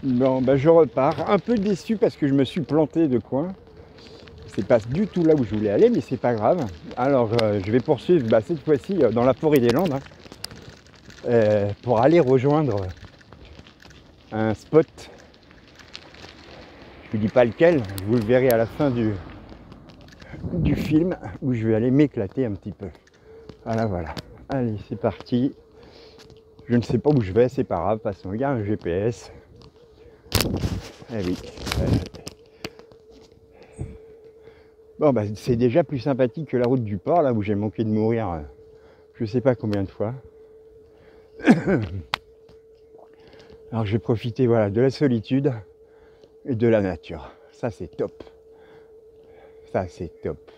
Bon, bah, je repars. Un peu déçu parce que je me suis planté de coin. C'est pas du tout là où je voulais aller, mais c'est pas grave. Alors, je vais poursuivre cette fois-ci dans la forêt des Landes, hein, pour aller rejoindre un spot. Je vous dis pas lequel, vous le verrez à la fin du film où je vais aller m'éclater un petit peu. Voilà, voilà. Allez, c'est parti. Je ne sais pas où je vais, c'est pas grave. De toute façon, il y a un GPS. Eh oui. Bon, bah, c'est déjà plus sympathique que la route du port, là où j'ai manqué de mourir je sais pas combien de fois. Alors, j'ai profité voilà, de la solitude et de la nature. Ça, c'est top. Ça, c'est top.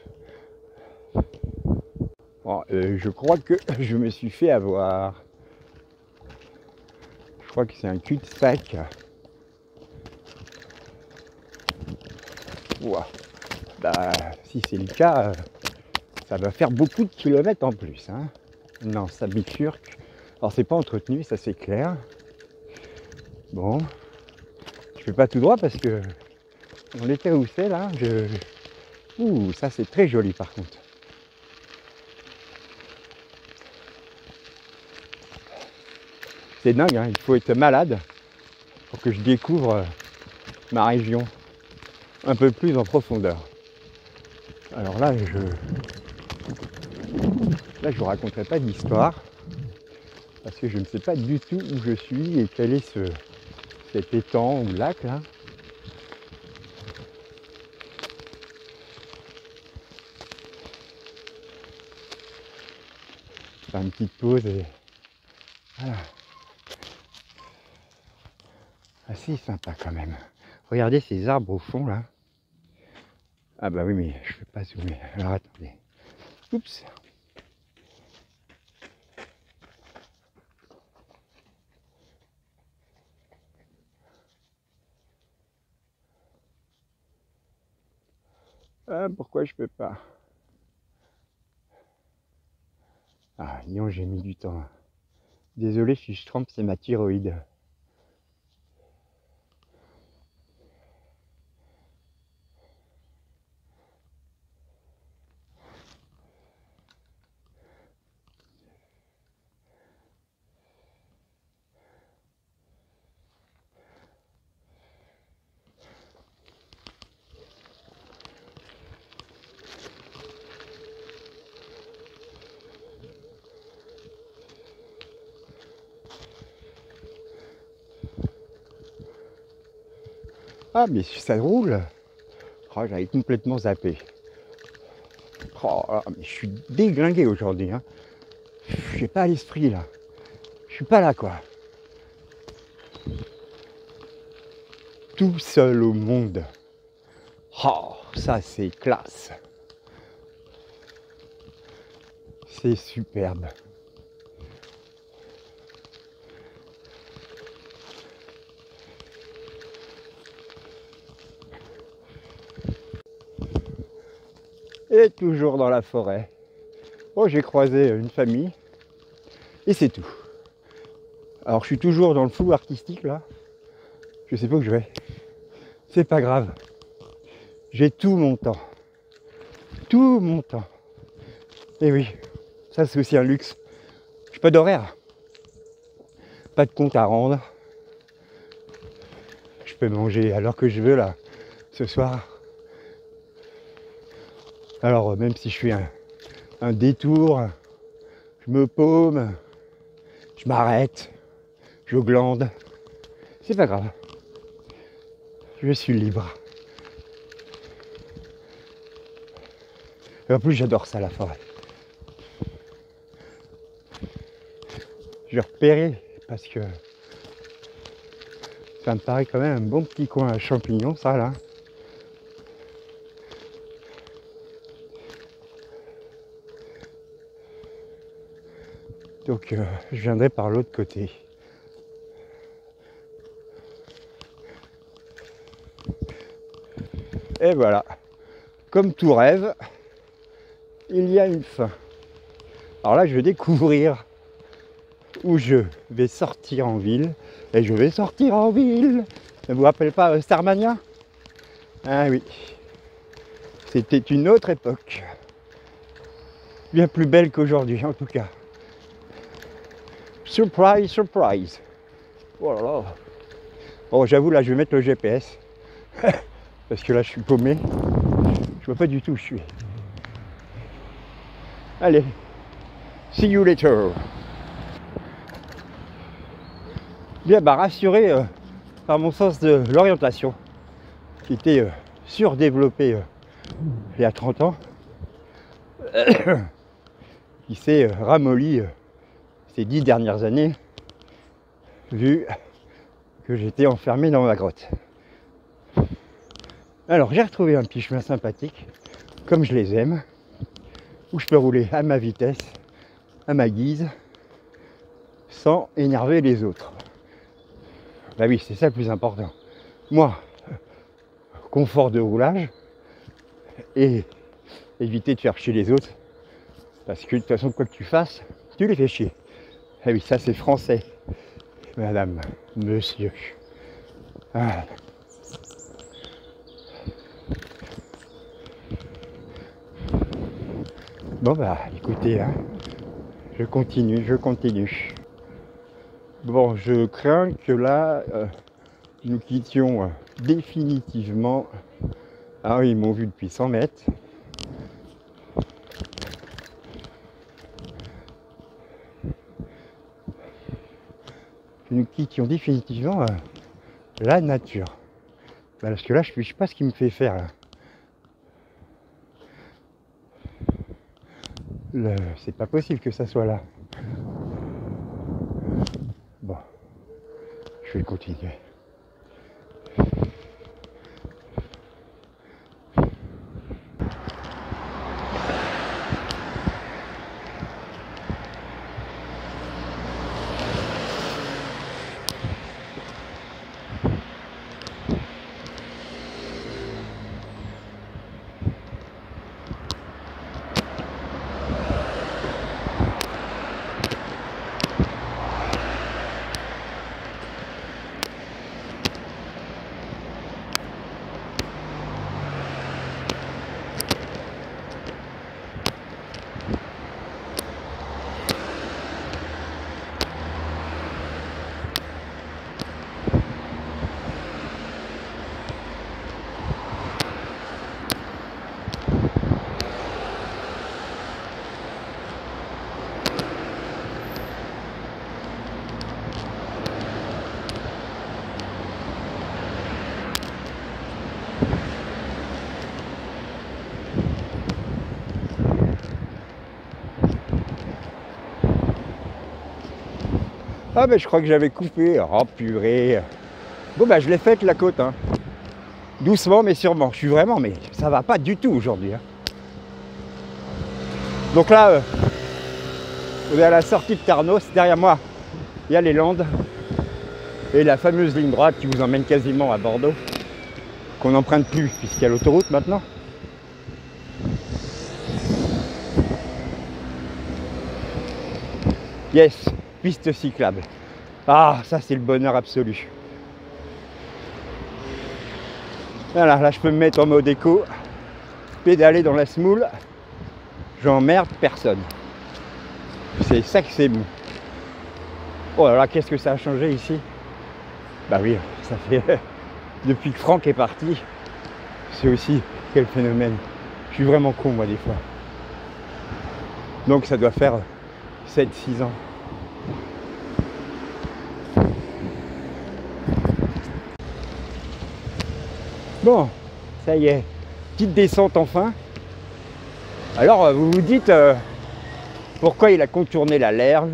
Bon, je crois que je me suis fait avoir. Je crois que c'est un cul-de-sac. Ouah. Bah, si c'est le cas, ça va faire beaucoup de kilomètres en plus. Hein. Non, ça bifurque. Alors, c'est pas entretenu, ça c'est clair. Bon, je fais pas tout droit parce que on était où c'est là. Ouh, ça c'est très joli par contre. C'est dingue, hein, il faut être malade pour que je découvre ma région un peu plus en profondeur. Alors là, je vous raconterai pas d'histoire parce que je ne sais pas du tout où je suis et quel est cet étang ou lac là. Faire une petite pause et voilà. Assez sympa quand même. Regardez ces arbres au fond là. Ah bah oui mais je peux pas zoomer. Alors attendez. Oups. Ah pourquoi je peux pas? Ah Lyon j'ai mis du temps. Désolé si je trempe, c'est ma thyroïde. Ah mais ça roule. Oh, j'avais complètement zappé. Oh, mais je suis déglingué aujourd'hui. Hein. Je suis pas à l'esprit là. Je suis pas là quoi. Tout seul au monde. Oh, ça c'est classe. C'est superbe. Et toujours dans la forêt. Oh, j'ai croisé une famille. Et c'est tout. Alors je suis toujours dans le flou artistique là. Je sais pas où je vais. C'est pas grave. J'ai tout mon temps. Tout mon temps. Et oui, ça c'est aussi un luxe. J'ai pas d'horaire. Pas de compte à rendre. Je peux manger à l'heure que je veux là, ce soir. Alors même si je fais un détour, je me paume, je m'arrête, je glande. C'est pas grave. Je suis libre. Et en plus j'adore ça la forêt. Je vais repérer parce que ça me paraît quand même un bon petit coin à champignons ça là. Donc je viendrai par l'autre côté. Et voilà, comme tout rêve, il y a une fin. Alors là, je vais découvrir où je vais sortir en ville. Et je vais sortir en ville. Ça vous rappelle pas Starmania? Ah oui. C'était une autre époque. Bien plus belle qu'aujourd'hui en tout cas. Surprise, surprise. Oh là là. Bon, j'avoue, là, je vais mettre le GPS. Parce que là, je suis paumé. Je vois pas du tout où je suis. Allez. See you later. Bien, bah, rassuré par mon sens de l'orientation, qui était surdéveloppé il y a 30 ans, qui s'est ramolli ces 10 dernières années, vu que j'étais enfermé dans ma grotte. Alors j'ai retrouvé un petit chemin sympathique, comme je les aime, où je peux rouler à ma vitesse, à ma guise, sans énerver les autres. Bah oui, c'est ça le plus important. Moi, confort de roulage et éviter de faire chier les autres, parce que de toute façon, quoi que tu fasses, tu les fais chier. Ah oui, ça c'est français, madame, monsieur. Ah. Bon bah écoutez, hein, je continue. Bon, je crains que là, nous quittions définitivement. Ah oui, ils m'ont vu depuis 100 mètres. Que nous quittions définitivement la nature. Parce que là, je ne sais pas ce qui me fait faire. C'est pas possible que ça soit là. Bon, je vais continuer. Ah ben je crois que j'avais coupé. Oh purée. Bon bah je l'ai faite la côte, hein. Doucement mais sûrement. Je suis vraiment, mais ça va pas du tout aujourd'hui, hein. Donc là, on est à la sortie de Tarnos. Derrière moi, il y a les Landes. Et la fameuse ligne droite qui vous emmène quasiment à Bordeaux. Qu'on n'emprunte plus puisqu'il y a l'autoroute maintenant. Yes, piste cyclable. Ah, ça c'est le bonheur absolu. Voilà, là je peux me mettre en mode éco, pédaler dans la semoule, j'emmerde personne. C'est ça que c'est bon. Oh là là, qu'est-ce que ça a changé ici? Bah oui, ça fait depuis que Franck est parti, c'est aussi quel phénomène. Je suis vraiment con moi des fois. Donc ça doit faire 7-6 ans. Bon, ça y est, petite descente enfin. Alors vous vous dites pourquoi il a contourné la Lerve,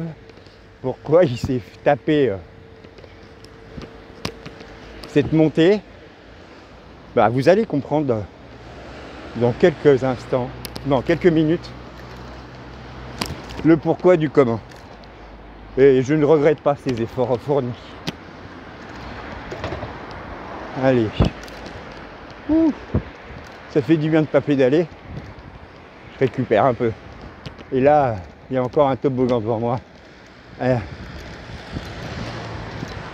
pourquoi il s'est tapé cette montée. Bah, vous allez comprendre dans quelques instants, dans quelques minutes, le pourquoi du comment. Et je ne regrette pas ces efforts fournis. Allez. Ouh, ça fait du bien de ne pas pédaler. Je récupère un peu. Et là, il y a encore un toboggan devant moi.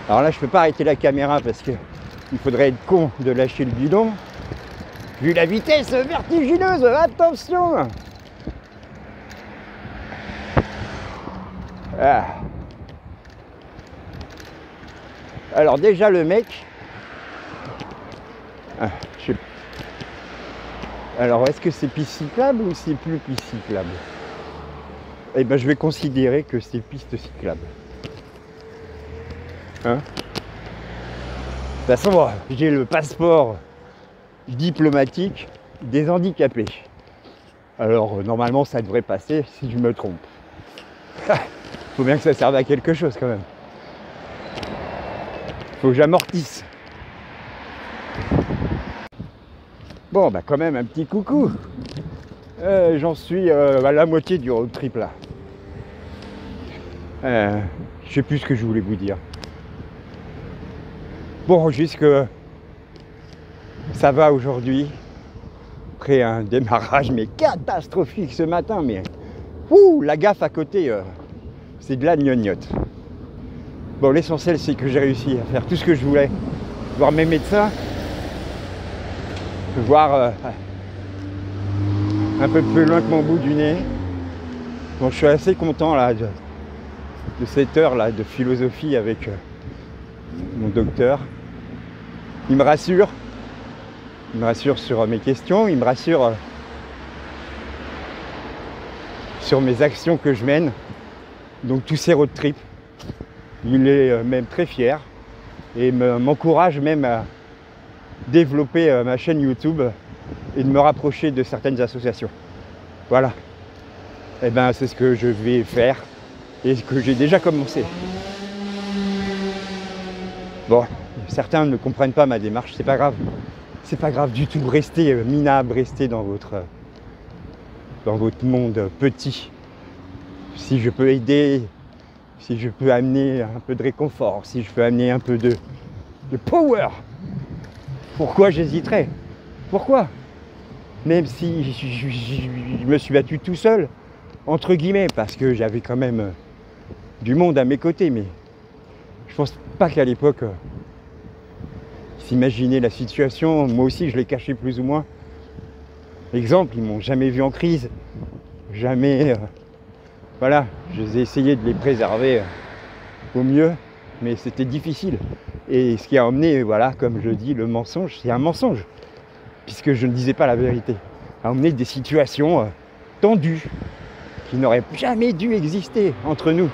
Alors là, je peux pas arrêter la caméra parce que il faudrait être con de lâcher le guidon. Vu la vitesse vertigineuse, attention! Ah. Alors déjà le mec, alors est-ce que c'est piste cyclable ou c'est plus piste cyclable? Eh ben je vais considérer que c'est piste cyclable. Hein? De toute façon, j'ai le passeport diplomatique des handicapés. Alors normalement ça devrait passer si je me trompe. Faut bien que ça serve à quelque chose quand même. Faut que j'amortisse. Bon bah quand même un petit coucou. J'en suis à la moitié du road trip là. Je sais plus ce que je voulais vous dire. Bon, juste que ça va aujourd'hui. Après un démarrage mais catastrophique ce matin, mais la gaffe à côté, c'est de la gnognotte. Bon, l'essentiel c'est que j'ai réussi à faire tout ce que je voulais, voir mes médecins, voir un peu plus loin que mon bout du nez. Bon, je suis assez content là de cette heure là de philosophie avec mon docteur. Il me rassure sur mes questions, il me rassure sur mes actions que je mène. Donc tous ces road trips, il est même très fier et m'encourage même à développer ma chaîne YouTube et de me rapprocher de certaines associations. Voilà. Et ben c'est ce que je vais faire et ce que j'ai déjà commencé. Bon, certains ne comprennent pas ma démarche, c'est pas grave. C'est pas grave du tout, restez minable, restez dans votre monde petit. Si je peux aider, si je peux amener un peu de réconfort, si je peux amener un peu de power, pourquoi j'hésiterais? Pourquoi? Même si je me suis battu tout seul, entre guillemets, parce que j'avais quand même du monde à mes côtés, mais je pense pas qu'à l'époque, s'imaginer la situation, moi aussi je l'ai caché plus ou moins. Exemple, ils m'ont jamais vu en crise, jamais... voilà, j'ai essayé de les préserver au mieux, mais c'était difficile. Et ce qui a emmené, voilà, comme je dis, le mensonge, c'est un mensonge, puisque je ne disais pas la vérité, a emmené des situations tendues, qui n'auraient jamais dû exister entre nous,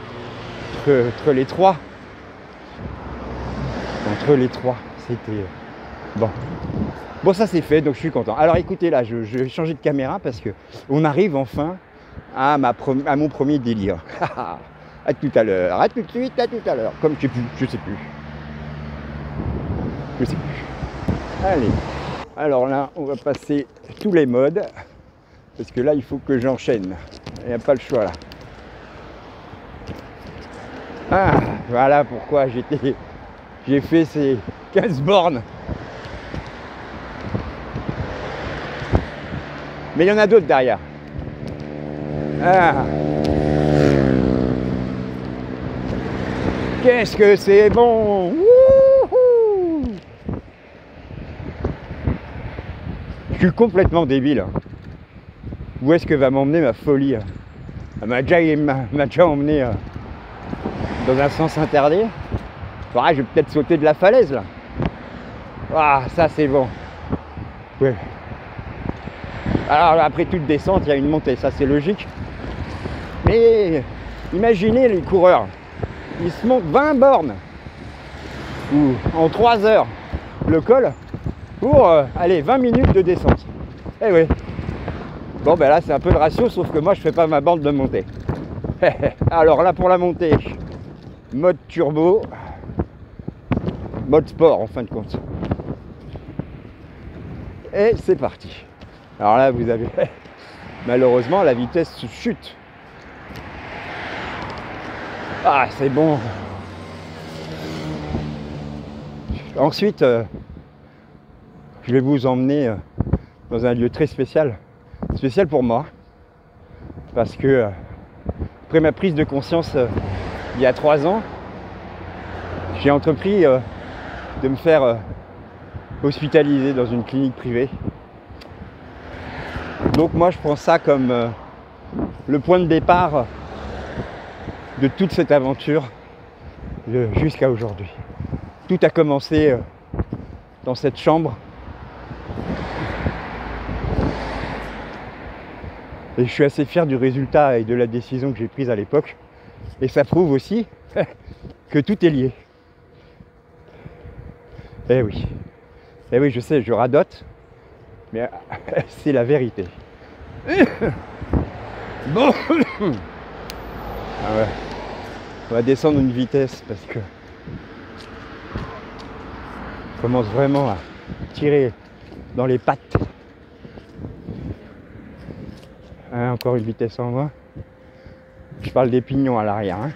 entre les trois. Entre les trois, c'était... Bon. Bon, ça c'est fait, donc je suis content. Alors écoutez, là, je vais changer de caméra parce que on arrive enfin à mon premier délire. À tout à l'heure, à tout de suite, à tout à l'heure. Comme je sais plus. Allez. Alors là, on va passer tous les modes. Parce que là, il faut que j'enchaîne. Il n'y a pas le choix là. Ah, voilà pourquoi j'ai fait ces 15 bornes. Mais il y en a d'autres derrière. Ah. Qu'est-ce que c'est bon! Wouhou! Je suis complètement débile. Où est-ce que va m'emmener ma folie? Elle m'a déjà emmené dans un sens interdit. Je vais peut-être sauter de la falaise là. Ah, ça c'est bon. Ouais. Alors après toute descente, il y a une montée, ça c'est logique. Mais imaginez les coureurs, ils se montent 20 bornes ou en 3 heures le col pour allez, 20 minutes de descente. Eh oui. Bon ben là c'est un peu le ratio, sauf que moi je fais pas ma bande de montée. Alors là pour la montée, mode turbo, mode sport en fin de compte. Et c'est parti. Alors là vous avez malheureusement la vitesse chute. Ah c'est bon. Ensuite je vais vous emmener dans un lieu très spécial pour moi, parce que après ma prise de conscience il y a 3 ans, j'ai entrepris de me faire hospitaliser dans une clinique privée. Donc moi je prends ça comme le point de départ de toute cette aventure jusqu'à aujourd'hui. Tout a commencé dans cette chambre. Et je suis assez fier du résultat et de la décision que j'ai prise à l'époque. Et ça prouve aussi que tout est lié. Eh oui, je sais, je radote, mais c'est la vérité. Bon, ah ouais. On va descendre une vitesse parce que je commence vraiment à tirer dans les pattes. Hein, encore une vitesse en moins. Je parle des pignons à l'arrière. Hein.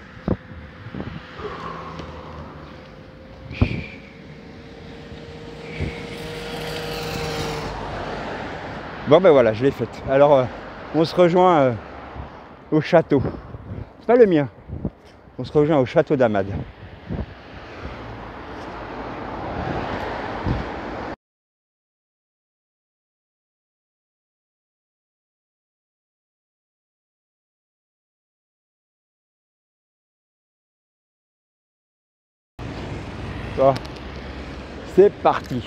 Bon ben voilà, je l'ai faite. Alors on se rejoint au château. C'est pas le mien. On se rejoint au château d'Amade. Bon, c'est parti.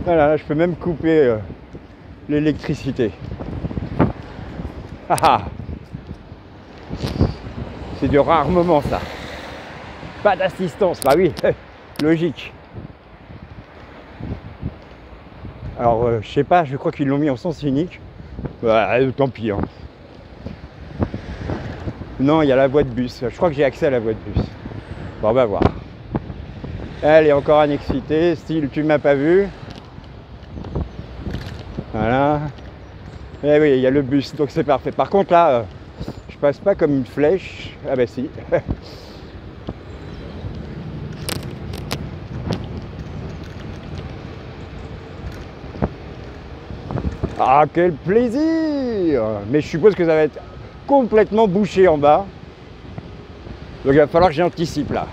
Voilà, là je peux même couper l'électricité. C'est de rares moments ça. Pas d'assistance, bah oui, logique. Alors je sais pas, je crois qu'ils l'ont mis en sens unique. Bah, tant pis. Hein. Non, il y a la voie de bus. Je crois que j'ai accès à la voie de bus. Bon, on va voir. Elle est encore un excité, style tu m'as pas vu. Voilà. Eh oui, il y a le bus, donc c'est parfait. Par contre là, je passe pas comme une flèche. Ah bah si. Ah quel plaisir! Mais je suppose que ça va être complètement bouché en bas. Donc il va falloir que j'anticipe là.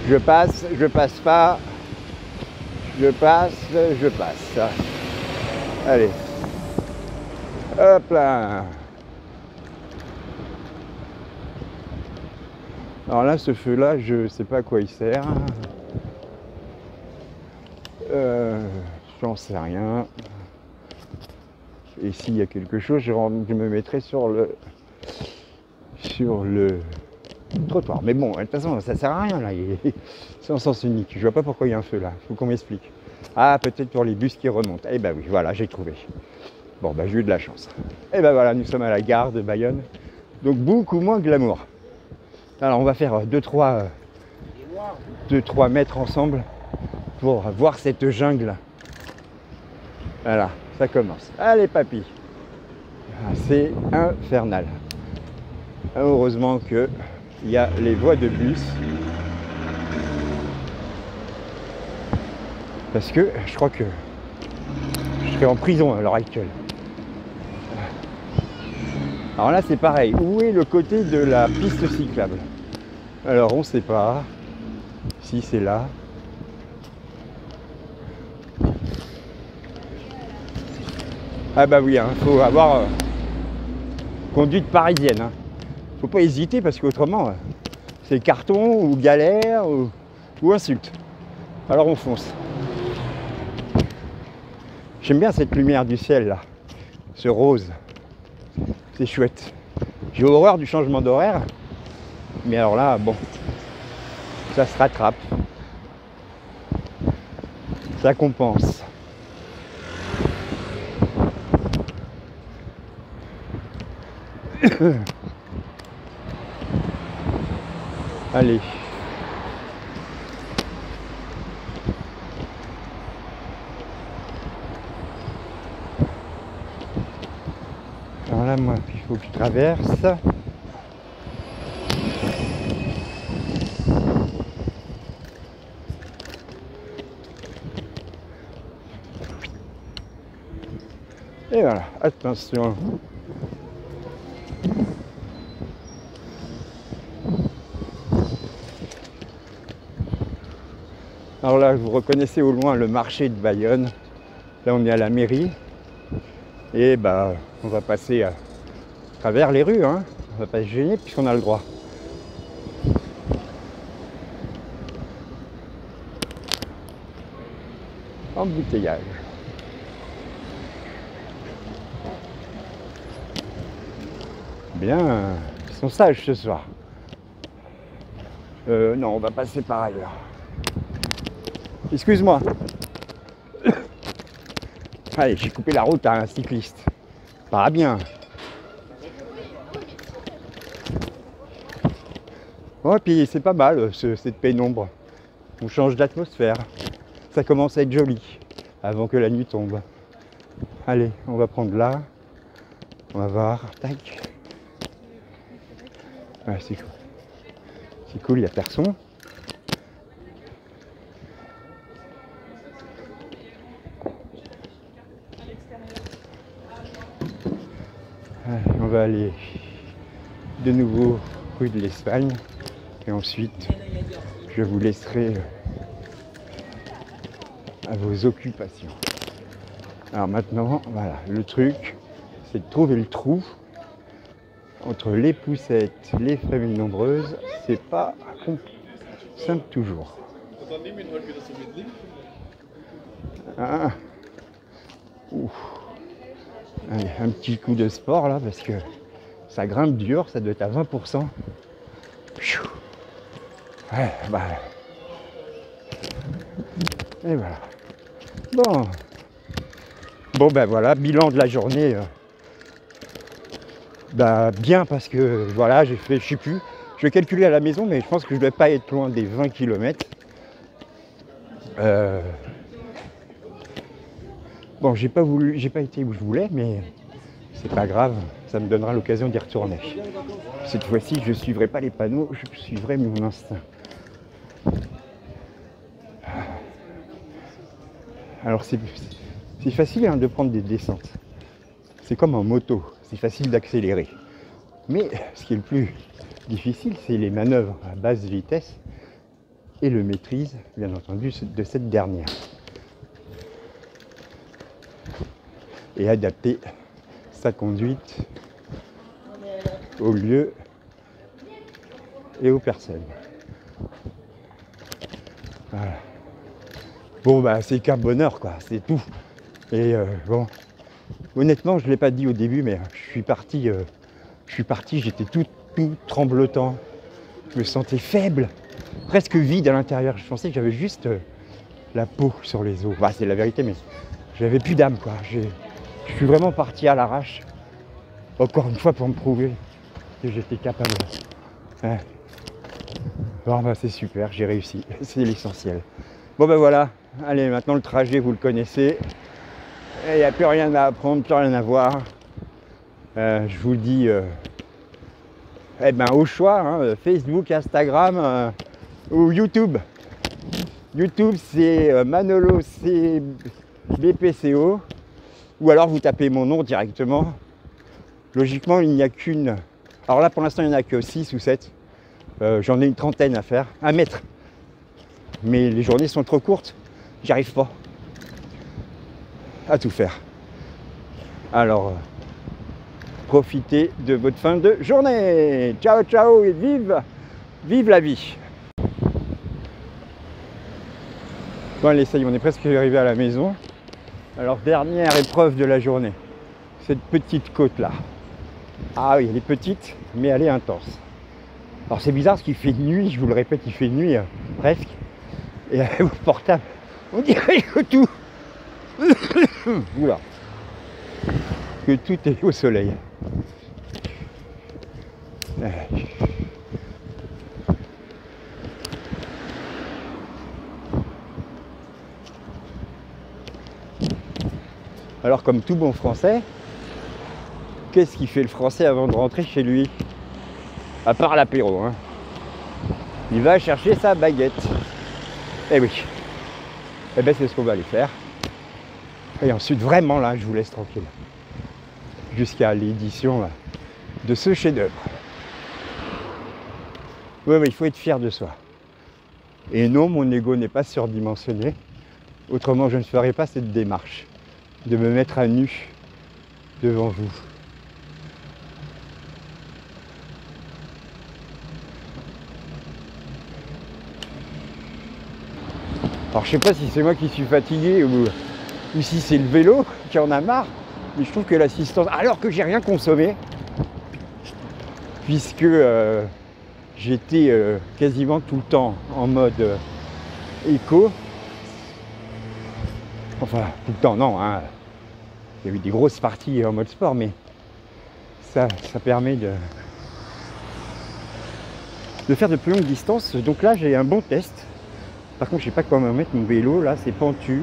Je passe pas. Je passe. Allez. Hop là. Alors là, ce feu-là, je sais pas à quoi il sert. J'en sais rien. Et s'il y a quelque chose, je me mettrai sur le trottoir. Mais bon, de toute façon, ça sert à rien là. C'est en sens unique. Je vois pas pourquoi il y a un feu là. Faut qu'on m'explique. Ah, peut-être pour les bus qui remontent. Eh ben oui, voilà, j'ai trouvé. Bon, ben j'ai eu de la chance. Et ben voilà, nous sommes à la gare de Bayonne. Donc beaucoup moins glamour. Alors on va faire 2-3 mètres ensemble pour voir cette jungle. Voilà, ça commence. Allez papy. C'est infernal. Heureusement que il y a les voies de bus. Parce que je crois que je serais en prison à l'heure actuelle. Alors là c'est pareil. Où est le côté de la piste cyclable? Alors on ne sait pas si c'est là. Ah bah oui, il faut avoir conduite parisienne. Hein. Faut pas hésiter parce qu'autrement c'est carton ou galère ou insulte. Alors on fonce. J'aime bien cette lumière du ciel là, ce rose. C'est chouette. J'ai horreur du changement d'horaire. Mais alors là, bon, ça se rattrape. Ça compense. Allez. Alors là, moi, il faut que je traverse. Et voilà, attention. Alors là, vous reconnaissez au loin le marché de Bayonne. Là, on est à la mairie. Et bah, on va passer à travers les rues, hein. On va pas se gêner puisqu'on a le droit. Embouteillage. Bien, ils sont sages ce soir. Non, on va passer par ailleurs. Excuse-moi. Allez, j'ai coupé la route à un cycliste. Pas bien. Ouais, puis c'est pas mal cette pénombre. On change d'atmosphère. Ça commence à être joli avant que la nuit tombe. Allez, on va prendre là. On va voir. Tac. Ouais, c'est cool. C'est cool, il n'y a personne. Allez, on va aller de nouveau rue de l'Espagne. Et ensuite, je vous laisserai à vos occupations. Alors maintenant, voilà, le truc, c'est de trouver le trou entre les poussettes, les familles nombreuses. C'est pas simple toujours. Ah. Allez, un petit coup de sport là, parce que ça grimpe dur, ça doit être à 20%. Ouais, bah. Et voilà. Bon ben voilà, bilan de la journée. Bah bien, parce que voilà, j'ai fait, je sais plus, je vais calculer à la maison, mais je pense que je ne vais pas être loin des 20 km. Bon, j'ai pas été où je voulais, mais c'est pas grave, ça me donnera l'occasion d'y retourner. Cette fois-ci, je ne suivrai pas les panneaux, je suivrai mon instinct. Alors c'est facile hein, de prendre des descentes. C'est comme en moto, c'est facile d'accélérer. Mais ce qui est le plus difficile, c'est les manœuvres à basse vitesse et le maîtrise, bien entendu, de cette dernière. Et adapter sa conduite au lieu et aux personnes. Voilà. Bon bah c'est qu'un bonheur quoi, c'est tout. Et bon, honnêtement je ne l'ai pas dit au début, mais je suis parti, j'étais tout tremblotant. Je me sentais faible, presque vide à l'intérieur. Je pensais que j'avais juste la peau sur les os. Bah, c'est la vérité, mais j'avais plus d'âme quoi. Je suis vraiment parti à l'arrache, encore une fois pour me prouver que j'étais capable. Ouais. Bon bah c'est super, j'ai réussi, c'est l'essentiel. Bon ben voilà, allez maintenant le trajet vous le connaissez. Il n'y a plus rien à apprendre, plus rien à voir. Je vous dis au choix, hein, Facebook, Instagram ou YouTube. YouTube c'est Manolo CBPCO. Ou alors vous tapez mon nom directement. Logiquement il n'y a qu'une. Alors là pour l'instant il n'y en a que 6 ou 7. J'en ai une trentaine à faire, à mettre. Mais les journées sont trop courtes, j'y arrive pas à tout faire. Alors, profitez de votre fin de journée. Ciao, ciao et vive la vie. Bon allez, ça y est, on est presque arrivé à la maison. Alors, dernière épreuve de la journée. Cette petite côte là. Ah oui, elle est petite, mais elle est intense. Alors c'est bizarre parce qu'il fait nuit, je vous le répète, il fait nuit presque. Et au portable, on dirait que tout, oula, que tout est au soleil. Alors comme tout bon français, qu'est-ce qu'il fait le français avant de rentrer chez lui? À part l'apéro, hein. Il va chercher sa baguette. Eh oui. Eh bien c'est ce qu'on va aller faire. Et ensuite vraiment là je vous laisse tranquille. Jusqu'à l'édition de ce chef-d'œuvre. Oui mais il faut être fier de soi. Et non, mon ego n'est pas surdimensionné. Autrement, je ne ferai pas cette démarche de me mettre à nu devant vous. Alors, je sais pas si c'est moi qui suis fatigué ou si c'est le vélo qui en a marre, mais je trouve que l'assistance, alors que j'ai rien consommé, puisque j'étais quasiment tout le temps en mode éco, enfin tout le temps non, hein. Il y a eu des grosses parties en mode sport, mais ça permet de faire de plus longues distances. Donc là j'ai un bon test. Par contre je sais pas comment mettre mon vélo, là c'est pentu.